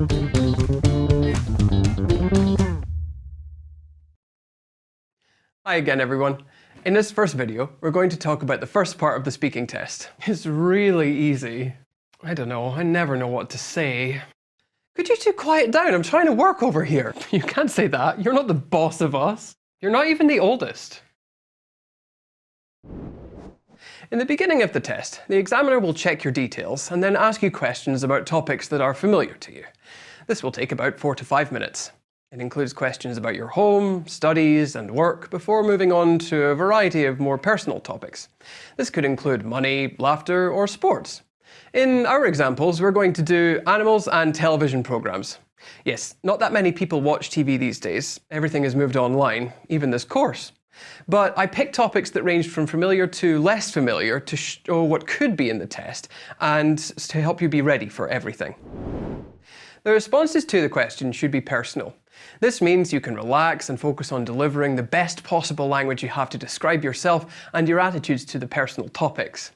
Hi again, everyone. In this first video, we're going to talk about the first part of the speaking test. It's really easy. I don't know, I never know what to say. Could you two quiet down? I'm trying to work over here. You can't say that. You're not the boss of us. You're not even the oldest. In the beginning of the test, the examiner will check your details and then ask you questions about topics that are familiar to you. This will take about 4 to 5 minutes. It includes questions about your home, studies, and work before moving on to a variety of more personal topics. This could include money, laughter, or sports. In our examples, we're going to do animals and television programs. Yes, not that many people watch TV these days. Everything has moved online, even this course. But I picked topics that ranged from familiar to less familiar to show what could be in the test and to help you be ready for everything. The responses to the question should be personal. This means you can relax and focus on delivering the best possible language you have to describe yourself and your attitudes to the personal topics.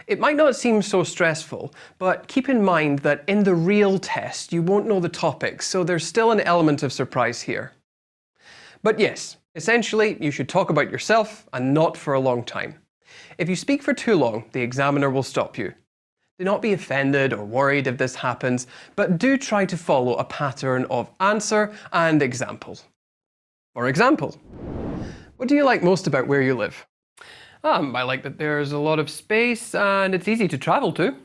It might not seem so stressful, but keep in mind that in the real test you won't know the topics, so there's still an element of surprise here. But yes, essentially you should talk about yourself and not for a long time. If you speak for too long, the examiner will stop you. Do not be offended or worried if this happens, but do try to follow a pattern of answer and example. For example, what do you like most about where you live? I like that there's a lot of space and it's easy to travel to.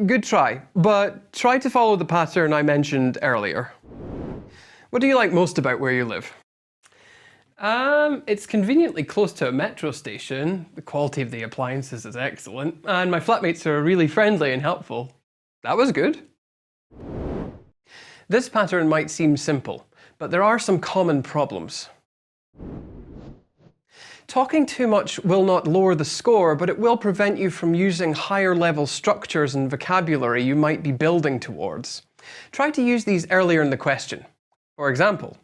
Good try, but try to follow the pattern I mentioned earlier. What do you like most about where you live? It's conveniently close to a metro station, the quality of the appliances is excellent, and my flatmates are really friendly and helpful. That was good. This pattern might seem simple, but there are some common problems. Talking too much will not lower the score, but it will prevent you from using higher level structures and vocabulary you might be building towards. Try to use these earlier in the question. For example,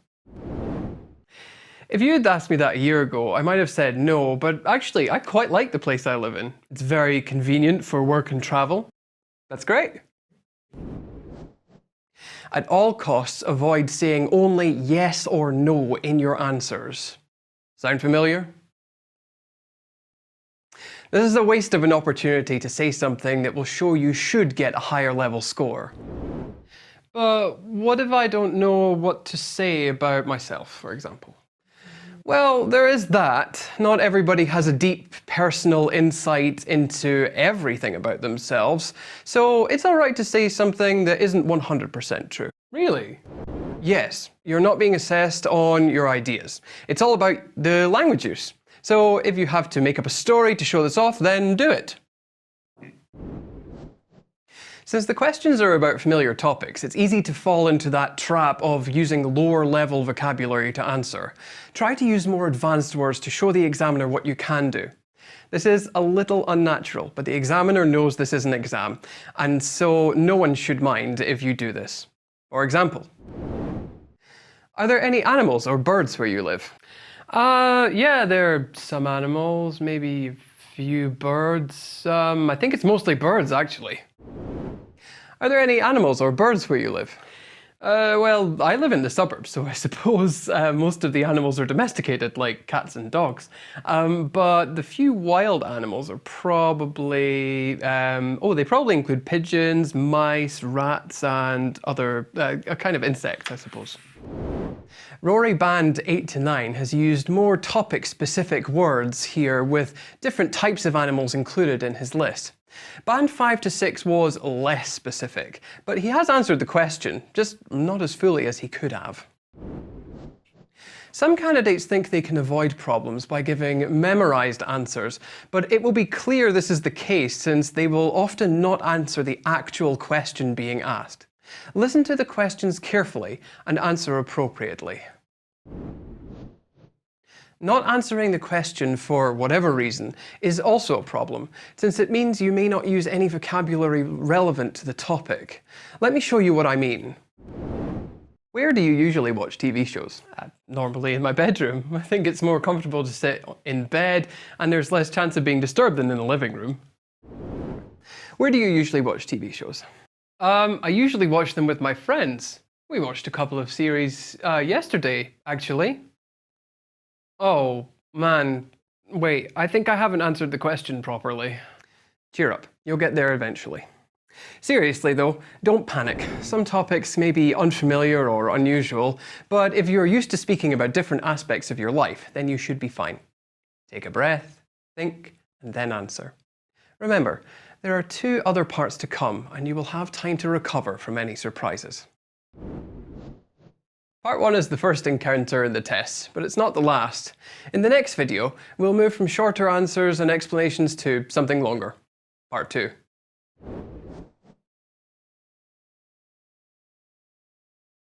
if you had asked me that a year ago, I might have said no, but actually I quite like the place I live in. It's very convenient for work and travel. That's great. At all costs, avoid saying only yes or no in your answers. Sound familiar? This is a waste of an opportunity to say something that will show you should get a higher level score. But what if I don't know what to say about myself, for example? Well, there is that. Not everybody has a deep personal insight into everything about themselves, so it's alright to say something that isn't 100% true. Really? Yes, you're not being assessed on your ideas. It's all about the language use. So if you have to make up a story to show this off, then do it. Since the questions are about familiar topics, it's easy to fall into that trap of using lower level vocabulary to answer. Try to use more advanced words to show the examiner what you can do. This is a little unnatural, but the examiner knows this is an exam, and so no one should mind if you do this. For example, are there any animals or birds where you live? Yeah, there are some animals, maybe a few birds. I think it's mostly birds, actually. Are there any animals or birds where you live? Well, I live in the suburbs, so I suppose most of the animals are domesticated, like cats and dogs. But the few wild animals are probably... they probably include pigeons, mice, rats, and other a kind of insects, I suppose. Rory Band 8 to 9 has used more topic-specific words here with different types of animals included in his list. Band 5 to 6 was less specific, but he has answered the question, just not as fully as he could have. Some candidates think they can avoid problems by giving memorized answers, but it will be clear this is the case since they will often not answer the actual question being asked. Listen to the questions carefully and answer appropriately. Not answering the question for whatever reason is also a problem, since it means you may not use any vocabulary relevant to the topic. Let me show you what I mean. Where do you usually watch TV shows? Normally in my bedroom. I think it's more comfortable to sit in bed and there's less chance of being disturbed than in the living room. Where do you usually watch TV shows? I usually watch them with my friends. We watched a couple of series yesterday, actually. Oh, man. Wait, I think I haven't answered the question properly. Cheer up, you'll get there eventually. Seriously though, don't panic. Some topics may be unfamiliar or unusual, but if you're used to speaking about different aspects of your life, then you should be fine. Take a breath, think, and then answer. Remember, there are 2 other parts to come, and you will have time to recover from any surprises. Part 1 is the first encounter in the test, but it's not the last. In the next video, we'll move from shorter answers and explanations to something longer. Part 2.